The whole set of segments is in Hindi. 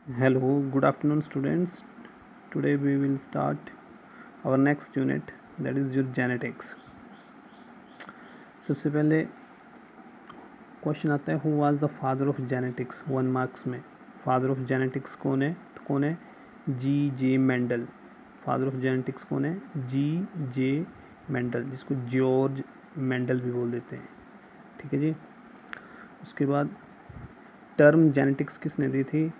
Hello, good afternoon, students. Today we will start our next unit, that is your genetics. सबसे पहले क्वेश्चन आता है, who was the father of genetics? 1 marks में फादर ऑफ जेनेटिक्स कौन है? तो कौन है? G.J. Mendel. Father of genetics कौन है? G.J. मेंडल, जिसको जॉर्ज मेंडल भी बोल देते हैं। ठीक है जी। उसके बाद टर्म जेनेटिक्स किसने दी थी?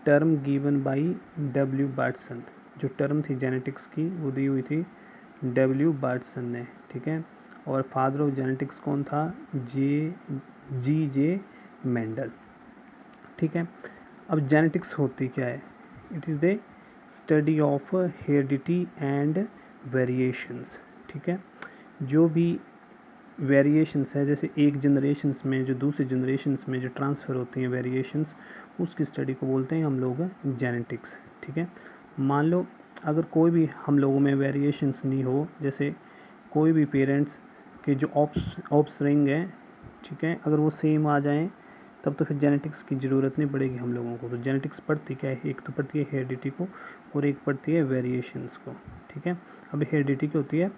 Term given by W Bateson. जो टर्म थी जेनेटिक्स की वो दी हुई थी डब्ल्यू बार्टसन ने। ठीक है। और फादर ऑफ जेनेटिक्स कौन था? G.J. मेंडल। ठीक है। अब जेनेटिक्स होती क्या है? It is the study of heredity and variations. ठीक है। जो भी वेरिएशंस है, जैसे एक जनरेशन्स में जो दूसरी जनरेशन्स में जो ट्रांसफ़र होती हैं वेरिएशंस, उसकी स्टडी को बोलते हैं हम लोग जेनेटिक्स। ठीक है। मान लो अगर कोई भी हम लोगों में वेरिएशंस नहीं हो, जैसे कोई भी पेरेंट्स के जो ऑप्सरिंग है, ठीक है, अगर वो सेम आ जाएं तब तो फिर जेनेटिक्स की ज़रूरत नहीं पड़ेगी हम लोगों को। तो जेनेटिक्स पढ़ती क्या है? एक तो पढ़ती है हेरिडिटी को और एक पढ़ती है वेरिएशंस को। ठीक है। अब हेरिडिटी क्या होती है?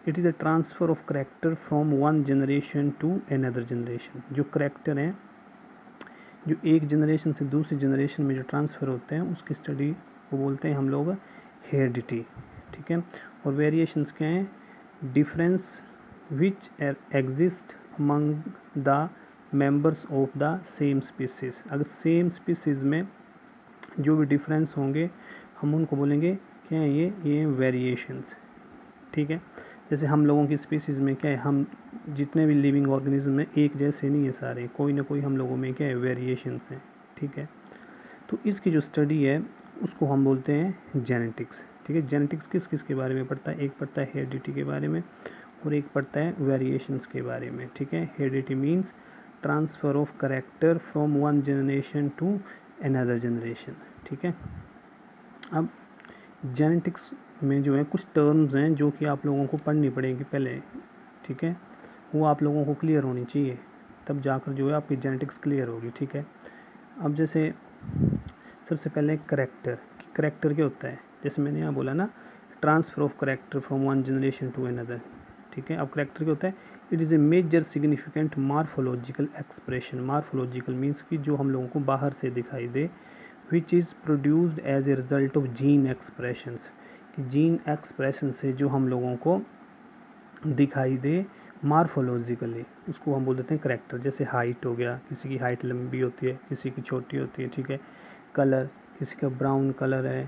It is a transfer of character from one generation to another generation. जो करेक्टर हैं जो एक जनरेशन से दूसरी जनरेशन में जो ट्रांसफ़र होते हैं उसकी स्टडी को बोलते हैं हम लोग हेरिडिटी। ठीक है। और वेरिएशंस क्या हैं? Difference which exist among the members of the same species. अगर सेम स्पीसीज़ में जो भी डिफरेंस होंगे हम उनको बोलेंगे क्या है? ये वेरिएशंस। ठीक है। जैसे हम लोगों की स्पीसीज़ में क्या है, हम जितने भी लिविंग ऑर्गेनिज्म में एक जैसे नहीं है सारे, कोई ना कोई हम लोगों में क्या है वेरिएशंस हैं। ठीक है। तो इसकी जो स्टडी है उसको हम बोलते हैं जेनेटिक्स। ठीक है। जेनेटिक्स किस किस के बारे में पढ़ता है? एक पढ़ता है हेरिडिटी के बारे में और एक पढ़ता है वेरिएशंस के बारे में। ठीक है। Heredity means transfer of character from one generation to another generation. ठीक है। अब जेनेटिक्स में जो है कुछ टर्म्स हैं जो कि आप लोगों को पढ़नी पड़ेगी पहले। ठीक है। वो आप लोगों को क्लियर होनी चाहिए, तब जाकर जो है आपकी जेनेटिक्स क्लियर होगी। ठीक है। अब जैसे सबसे पहले करेक्टर। करेक्टर क्या होता है? जैसे मैंने यहाँ बोला ना, transfer of character from one generation to another. ठीक है। अब करेक्टर क्या होता है? It is a major significant morphological expression. Morphological means कि जो हम लोगों को बाहर से दिखाई दे, which is produced as a result of gene expressions. कि जीन एक्सप्रेशन से जो हम लोगों को दिखाई दे मार्फोलॉजिकली, उसको हम बोल देते हैं करेक्टर। जैसे हाइट हो गया, किसी की हाइट लंबी होती है, किसी की छोटी होती है। ठीक है। कलर, किसी का ब्राउन कलर है,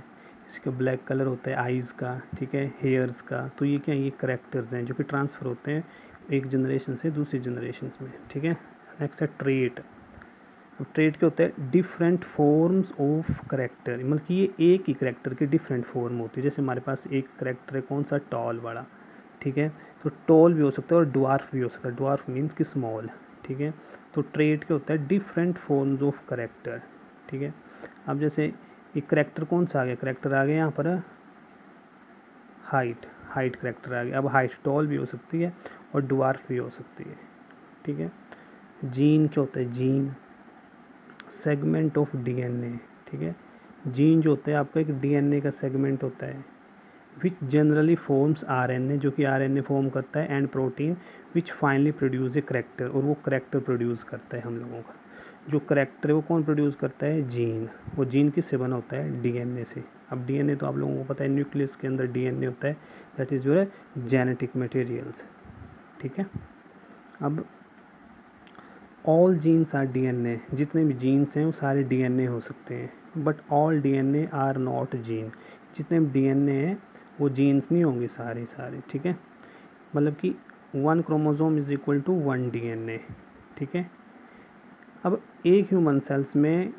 किसी का ब्लैक कलर होता है आइज़ का। ठीक है। हेयर्स का। तो ये क्या है? ये करेक्टर्स हैं जो कि ट्रांसफ़र होते हैं एक जनरेशन से दूसरी जनरेशन में। ठीक है। नेक्स्ट है ट्रेट। ट्रेट क्या होता है? Different forms of character. मतलब कि ये एक ही करेक्टर की डिफरेंट फॉर्म होती है। जैसे हमारे पास एक करेक्टर है, कौन सा? टॉल वाला। ठीक है। तो टॉल भी हो सकता है और ड्वार्फ भी हो सकता है। ड्वार्फ मीन्स कि स्मॉल। ठीक है। तो ट्रेट क्या होता है? Different forms of character. ठीक है। अब जैसे एक करेक्टर कौन सा आ गया? करेक्टर आ गया यहाँ पर हाइट। हाइट करेक्टर आ गया। अब हाइट टॉल भी हो सकती है और ड्वार्फ भी हो सकती है। ठीक है। जीन क्या होता है? Gene segment of DNA. ठीक है। जीन जो होता है आपका एक डीएनए का सेगमेंट होता है, विच जनरली फॉर्म्स आरएनए, जो कि आरएनए फॉर्म करता है, and protein which finally produce a character. और वो करेक्टर प्रोड्यूस करता है हम लोगों का। जो करेक्टर है वो कौन प्रोड्यूस करता है? जीन। वो जीन किससे बना होता है? डीएनए से। अब डीएनए तो आप लोगों को पता है, न्यूक्लियस के अंदर डीएनए होता है, that is your genetic materials. ठीक है। अब ऑल जीन्स आर डीएनए। जितने भी जीन्स हैं वो सारे डीएनए हो सकते हैं, but all DNA are not gene. जितने भी डीएनए हैं वो जीन्स नहीं होंगे सारे सारे। ठीक है। मतलब कि 1 chromosome is equal to 1 DNA. ठीक है। अब एक ह्यूमन सेल्स में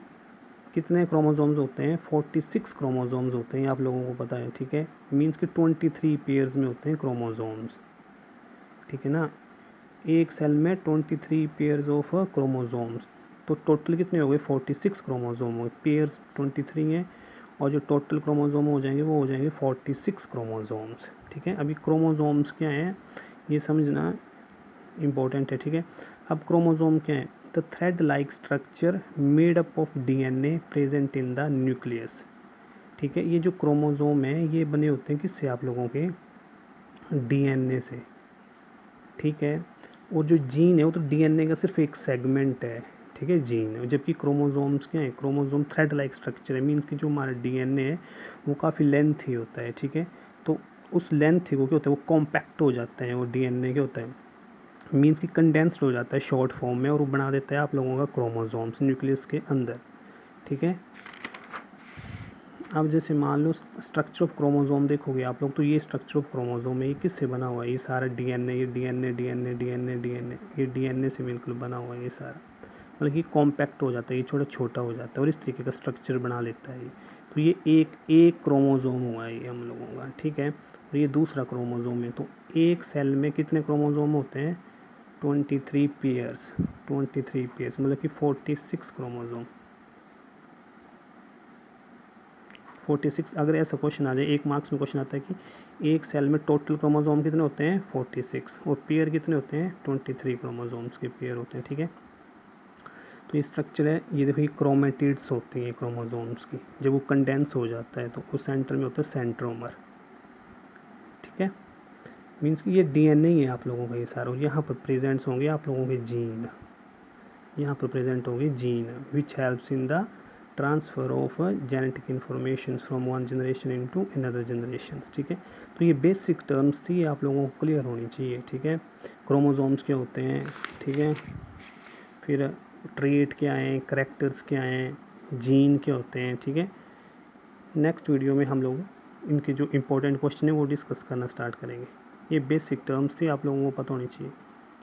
कितने क्रोमोसोम्स होते हैं? 46 क्रोमोसोम्स होते हैं, आप लोगों को पता है। ठीक है। मीन्स कि 23 पेयर्स में होते हैं क्रोमोसोम्स। ठीक है ना। एक सेल में 23 पेयर्स ऑफ क्रोमोसोम्स। तो टोटल कितने हो गए? 46 क्रोमोसोम हो गए। पेयर्स 23 हैं और जो टोटल क्रोमोसोम हो जाएंगे वो हो जाएंगे 46 क्रोमोसोम्स। ठीक है। अभी क्रोमोसोम्स क्या हैं ये समझना इम्पोर्टेंट है। ठीक है। अब क्रोमोसोम क्या है? The thread like structure made up of DNA present in the nucleus. ठीक है, ये जो क्रोमोज़ोम है ये बने होते हैं किससे, आप लोगों के DNA से। ठीक है, और जो जीन है वो तो DNA का सिर्फ एक सेगमेंट है। ठीक है, जीन, जबकि क्रोमोजोम्स क्या है, क्रोमोजोम थ्रेड लाइक स्ट्रक्चर है, मीन्स कि जो हमारा DNA है वो काफ़ी लेंथ ही होता है। ठीक है, तो उस लेंथ को क्या होता है, वो कॉम्पैक्ट हो जाता है, वो DNA क्या होता है, मीन्स कि कंडेंस्ड हो जाता है शॉर्ट फॉर्म में, और वो बना देता है आप लोगों का क्रोमोजोम्स न्यूक्लियस के अंदर। ठीक है, अब जैसे मान लो स्ट्रक्चर ऑफ क्रोमोजोम देखोगे आप लोग, तो ये स्ट्रक्चर ऑफ क्रोमोजोम है, ये किससे बना हुआ है, ये सारा DNA, ये DNA ये DNA से बिल्कुल बना हुआ है ये सारा, मतलब कि कॉम्पैक्ट हो जाता है, ये छोटा छोटा हो जाता है और इस तरीके का स्ट्रक्चर बना लेता है ये। तो ये एक क्रोमोजोम हुआ है ये हम लोगों का। ठीक है, और ये दूसरा क्रोमोजोम है। तो एक सेल में कितने क्रोमोजोम होते हैं, 23 पेयर्स, 23 पेयर्स मतलब कि 46 क्रोमोजोम, 46। अगर ऐसा क्वेश्चन आ जाए, एक मार्क्स में क्वेश्चन आता है कि एक सेल में टोटल क्रोमोजोम कितने होते हैं, 46, और पेयर कितने होते हैं, 23 क्रोमोजोम्स के पेयर होते हैं। ठीक है, तो ये स्ट्रक्चर है, ये देखो ये क्रोमेटिड्स होती हैं क्रोमोजोम्स की, जब वो कंडेंस हो जाता है तो उस सेंटर में होता है सेंट्रोमर। ठीक है, मीन्स कि ये DNA ही है आप लोगों का ये सारा, और यहाँ पर प्रेजेंट्स होंगे आप लोगों के जीन, यहाँ पर प्रेजेंट होंगे gene which helps in the transfer of genetic information from one generation into another generation. ठीक है, तो ये बेसिक टर्म्स थी, आप लोगों को क्लियर होनी चाहिए। ठीक है, क्रोमोजोम्स क्या होते हैं, ठीक है, फिर ट्रेट क्या हैं, करैक्टर्स क्या हैं, जीन क्या होते हैं। ठीक है, नेक्स्ट वीडियो में हम लोग इनके जो इम्पोर्टेंट क्वेश्चन है वो डिस्कस करना स्टार्ट करेंगे। ये बेसिक टर्म्स थी, आप लोगों को पता होनी चाहिए।